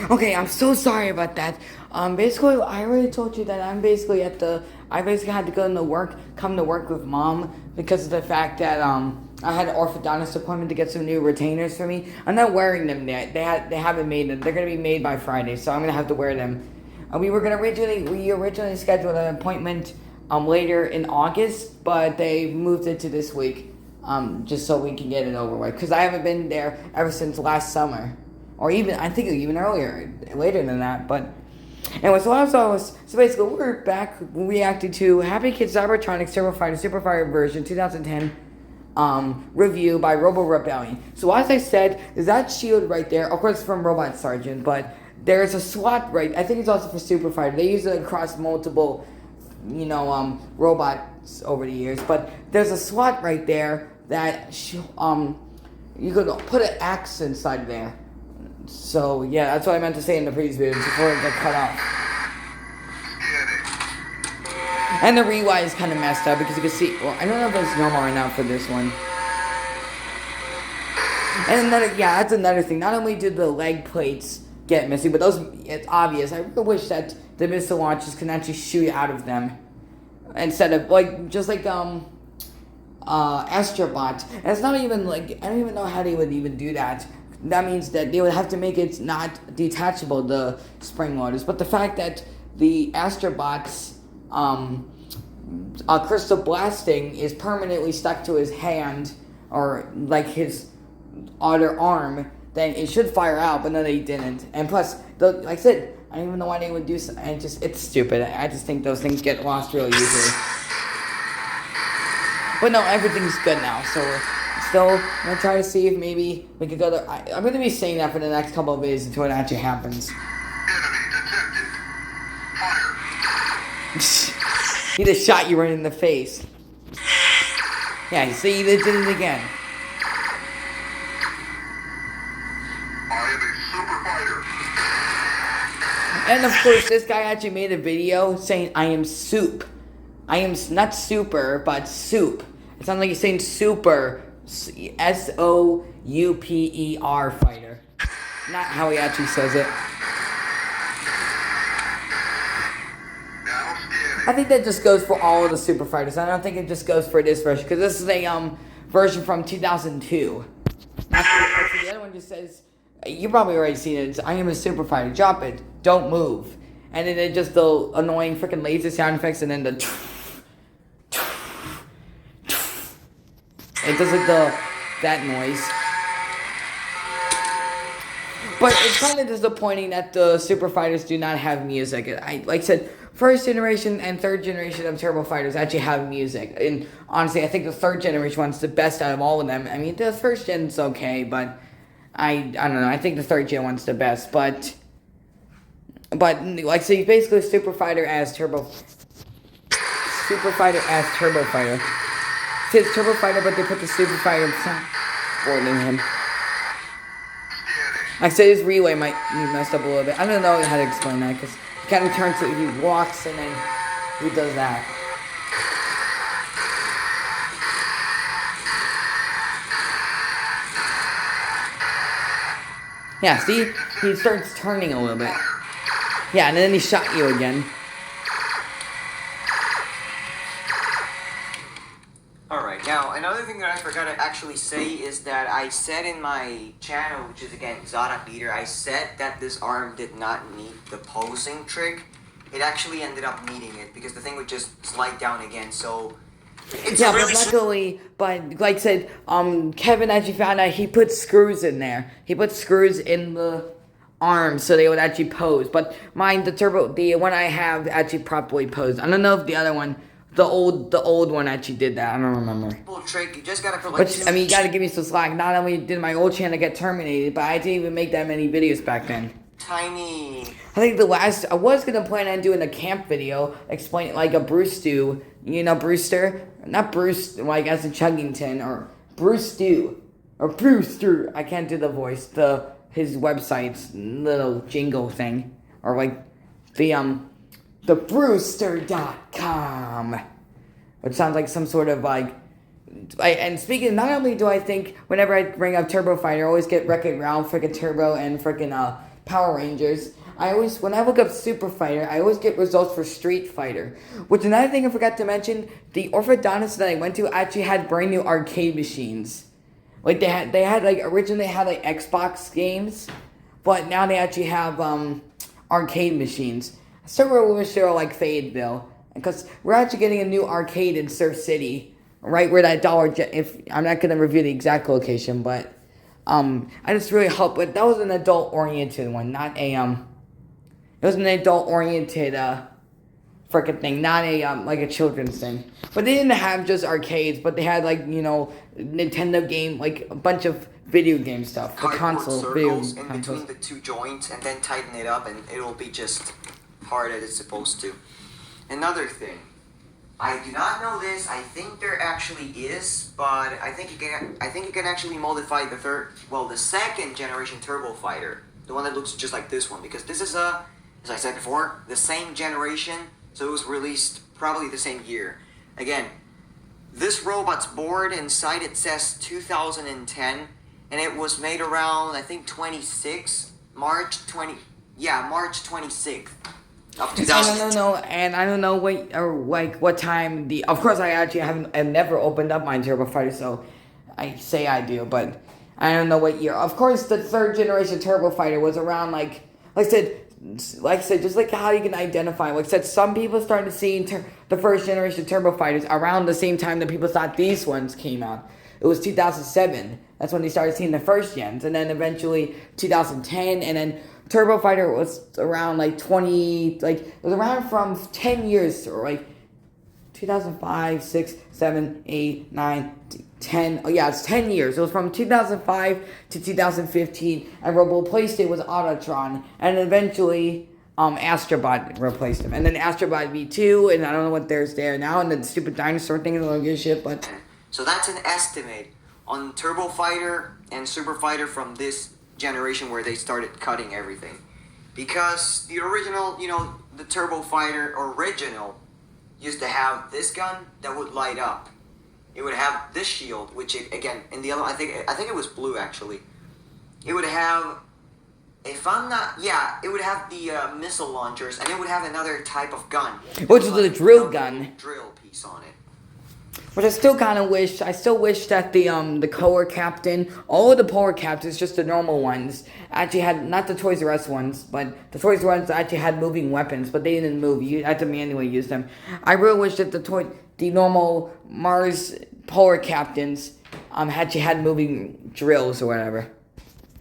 Okay, I'm so sorry about that. Basically, I already told you that I basically had to come to work with mom because of the fact that I had an orthodontist appointment to get some new retainers for me. I'm not wearing them yet. They haven't made them. They're gonna be made by Friday, so I'm gonna have to wear them. We originally scheduled an appointment later in August, but they moved it to this week, just so we can get it over with. Because I haven't been there ever since last summer. Or even, I think even earlier, later than that, but anyway, so basically we're back reacting to HAP-P-KID CYBOTRONIX Turbo Fighter Super Fighter version 2010 review by Robo Rebellion. So as I said, is that shield right there, of course from Robot Sergeant, but there's a slot right, I think it's also for Super Fighter. They use it across multiple, robots over the years, but there's a slot right there that, you could put an axe inside there. So, yeah, that's what I meant to say in the previous video before it got cut off. And the rewind is kind of messed up because you can see, well, I don't know if it's normal right now for this one. And that's another thing. Not only did the leg plates get missing, but it's obvious. I really wish that the missile launchers can actually shoot out of them. Instead of, Astrobot. And it's not even, I don't even know how they would even do that. That means that they would have to make it not detachable, the spring motors. But the fact that the Astrobot's crystal blasting is permanently stuck to his hand, or like his other arm, then it should fire out, but no, they didn't. And plus, like I said, I don't even know why they would do so. It's stupid. I just think those things get lost really easily. But no, everything's good now, so still, I'm going to try to see if maybe we could go to... I'm going to be saying that for the next couple of days until it actually happens. Enemy detected. Fire. He just shot you right in the face. Yeah, you see, they did it again. I am a super fighter. And of course, this guy actually made a video saying, I am soup. I am not super, but soup. It sounds like he's saying super... S-O-U-P-E-R fighter. Not how he actually says it. I think that just goes for all of the super fighters. I don't think it just goes for this version, because this is a version from 2002. Actually, the other one just says, you probably already seen it. It's, I am a super fighter. Drop it. Don't move. And then it just the annoying freaking laser sound effects, and then the... It does like that noise. But it's kind of disappointing that the Super Fighters do not have music. Like I said, first generation and third generation of Turbo Fighters actually have music. And honestly, I think the third generation one's the best out of all of them. I mean, the first gen's okay, but I don't know. I think the third gen one's the best. But like, so you basically Super Fighter as Turbo Fighter. It's Turbo Fighter, but they put the Super Fighter board in him. Like I said, his relay might be messed up a little bit. I don't know how to explain that, because he kind of turns to, he walks and then he does that. Yeah, see? He starts turning a little bit. Yeah, and then he shot you again. Alright, now another thing that I forgot to actually say is that I said in my channel, which is again Zara Peter, I said that this arm did not meet the posing trick. It actually ended up meeting it because the thing would just slide down again, so it's really... but luckily, but like I said, Kevin actually found out he put screws in there. He put screws in the arms so they would actually pose. But mine, the one I have actually properly posed. I don't know if the other one, the old one actually did that. I don't remember. Trick, you just gotta put like... But, I mean, you gotta give me some slack. Not only did my old channel get terminated, but I didn't even make that many videos back then. Tiny. I think I was gonna plan on doing a camp video, explaining like a Brewster, you know, Brewster? Not Bruce, like as in Chuggington, or Brewster, or Brewster. I can't do the voice, his website's little jingle thing, or like the Brewster.com, which sounds like some sort of like, and speaking, not only do I think whenever I bring up Turbo Fighter, I always get Wreck-It Ralph, freaking Turbo, and freaking Power Rangers. When I look up Super Fighter, I always get results for Street Fighter. Which, another thing I forgot to mention, the orthodontist that I went to actually had brand new arcade machines. Like originally they had like Xbox games, but now they actually have arcade machines. I still really wish they were like Fayetteville, because we're actually getting a new arcade in Surf City, right where that if I'm not gonna review the exact location, but I just really hope. But that was an adult oriented one, not a It was an adult oriented freaking thing, not a like a children's thing. But they didn't have just arcades, but they had like Nintendo game, like a bunch of video game stuff, the console video circles in consoles. between the two joints, and then tighten it up, and it'll be just hard as it's supposed to. Another thing, I do not know this. I think there actually is, but I think you can actually modify the second generation Turbo Fighter, the one that looks just like this one, because this is as I said before, the same generation, so it was released probably the same year. Again, this robot's board inside it says 2010, and it was made around, I think, March 26th of 2000. I don't know what time of course I've never opened up my Turbo Fighter, so I say I do, but I don't know what year. Of course, the third generation Turbo Fighter was around like I said, just like how you can identify. Like I said, some people started seeing the first generation Turbo Fighters around the same time that people thought these ones came out. It was 2007. That's when they started seeing the first gens, and then eventually 2010, and then Turbo Fighter was around like 20, like it was around from 10 years, or like 2005, 6, 7, 8, 9, 10. Oh yeah, it's 10 years. It was from 2005 to 2015, and what replaced it was Autotron, and eventually Astrobot replaced him, and then Astrobot V2, and I don't know what there's there now, and the stupid dinosaur thing is a good shit, but so that's an estimate on Turbo Fighter and Super Fighter from this generation where they started cutting everything, because the original, the Turbo Fighter original used to have this gun that would light up. It would have this shield, which again in the other, I think it was blue actually. It would have, it would have the missile launchers, and it would have another type of gun, which is the drill gun, drill piece on it. Which I still wish that the Polar Captain, all of the Polar Captains, just the normal ones, actually had, not the Toys R Us ones, but the Toys R Us actually had moving weapons, but they didn't move. You had to manually use them. I really wish that the normal Mars Polar Captains actually had moving drills or whatever.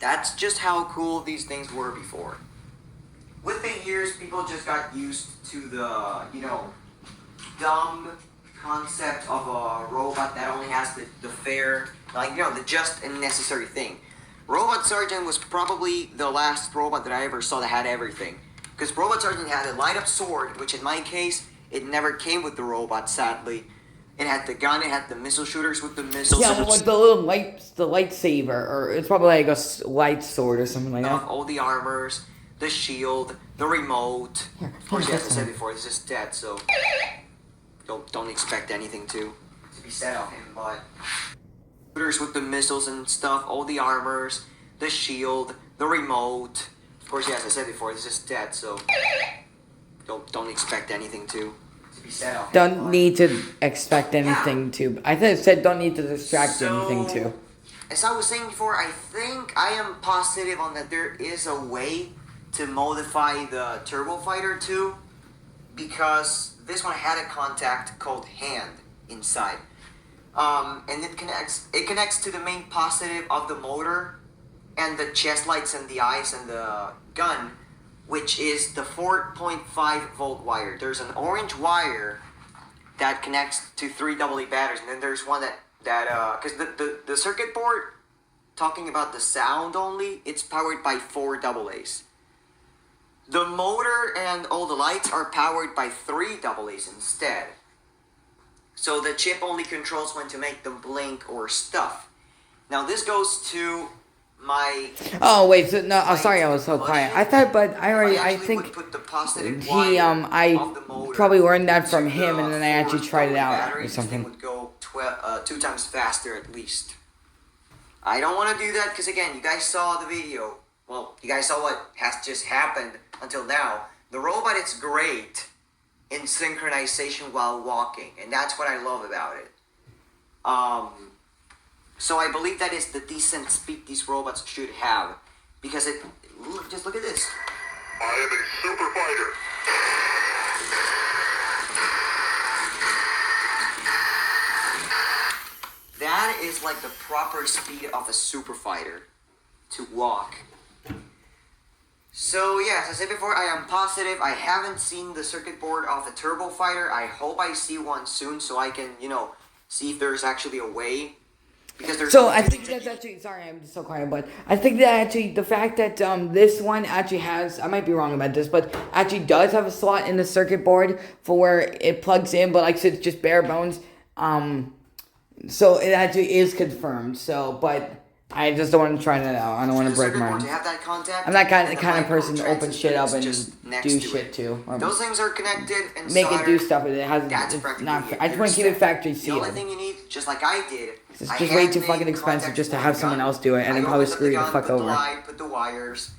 That's just how cool these things were before. With the years, people just got used to the, dumb concept of a robot that only has the fair, the just and necessary thing. Robot Sergeant was probably the last robot that I ever saw that had everything. Because Robot Sergeant had a light-up sword, which in my case, it never came with the robot, sadly. It had the gun, it had the missile shooters with the missiles. Yeah, with the little lightsaber, or it's probably like a light sword or something like that. All the armors, the shield, the remote. Of course, as I said before, this is dead, so don't expect anything to be said of him, but shooters with the missiles and stuff, all the armors, the shield, the remote. Of course, as I said before, this is dead, so don't expect anything to be said of him. Don't need to expect anything to. I think it said don't need to distract anything to. As I was saying before, I think I am positive on that there is a way to modify the Turbo Fighter 2, because this one had a contact called hand inside, and it connects to the main positive of the motor and the chest lights and the eyes and the gun, which is the 4.5 volt wire. There's an orange wire that connects to 3 AA batteries, and then there's one that because the circuit board, talking about the sound only, it's powered by 4 AA's. The motor and all the lights are powered by 3 AA's instead. So the chip only controls when to make them blink or stuff. Now this goes to my... Oh wait, so, no, oh, sorry I was so quiet. I thought, but I think put the positive I probably learned that from him, and then I actually tried it out or something. Would go 2 times faster at least. I don't want to do that because again, you guys saw the video well, you guys saw what has just happened until now. The robot is great in synchronization while walking, and that's what I love about it. So I believe that is the decent speed these robots should have, because just look at this. I am a super fighter. That is like the proper speed of a super fighter to walk. So yeah, as I said before, I am positive. I haven't seen the circuit board of the turbo fighter. I hope I see one soon so I can, see if there's actually a way. Because there's So I think that's actually, sorry, I'm just so quiet, but I think that actually the fact that this one actually has, I might be wrong about this, but actually does have a slot in the circuit board for where it plugs in, but like I said, it's just bare bones. So it actually is confirmed. So, but I just don't want to try that out. I don't want to break mine. I'm not kind of person to open shit up and do shit to. Those things are connected and make it do stuff. It has. It's not. I just want to keep it factory sealed. The only thing you need, just like I did, it's just way too fucking expensive just to have someone else do it, and then probably screw you the fuck over. Put the wires,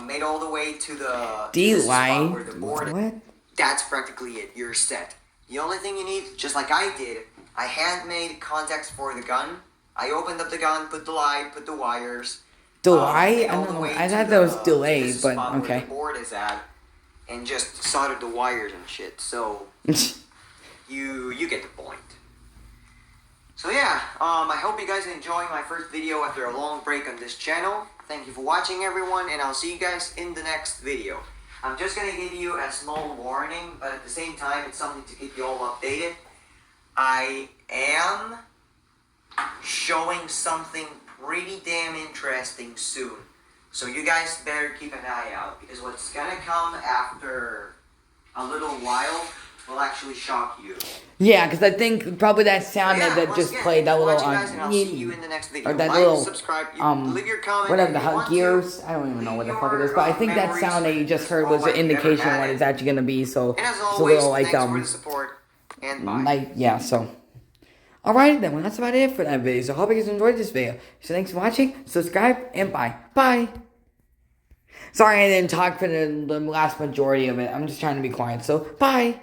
made all the way to the D-line. What? That's practically it. You're set. The only thing you need, just like I did, I handmade contacts for the gun. I opened up the gun, put the light, put the wires. Delay? I don't know. I thought that was delayed, but okay. Where the board is at, and just soldered the wires and shit. So you get the point. So yeah, I hope you guys are enjoying my first video after a long break on this channel. Thank you for watching, everyone, and I'll see you guys in the next video. I'm just gonna give you a small warning, but at the same time, it's something to keep you all updated. I am showing something pretty damn interesting soon. So you guys better keep an eye out, because what's gonna come after a little while will actually shock you. Yeah, because I think probably that sound that just played, that little I'll see you in the next video. or that like, little subscribe, leave your comment, whatever the hell, gears. I don't even know what the fuck it is, but I think that sound that you just heard was an indication of what it's actually gonna be. So and as it's a always, little like thanks for the support, and bye. like yeah. So alright then, well that's about it for that video. So I hope you guys enjoyed this video. So thanks for watching, subscribe, and bye. Bye. Sorry I didn't talk for the last majority of it. I'm just trying to be quiet. So bye.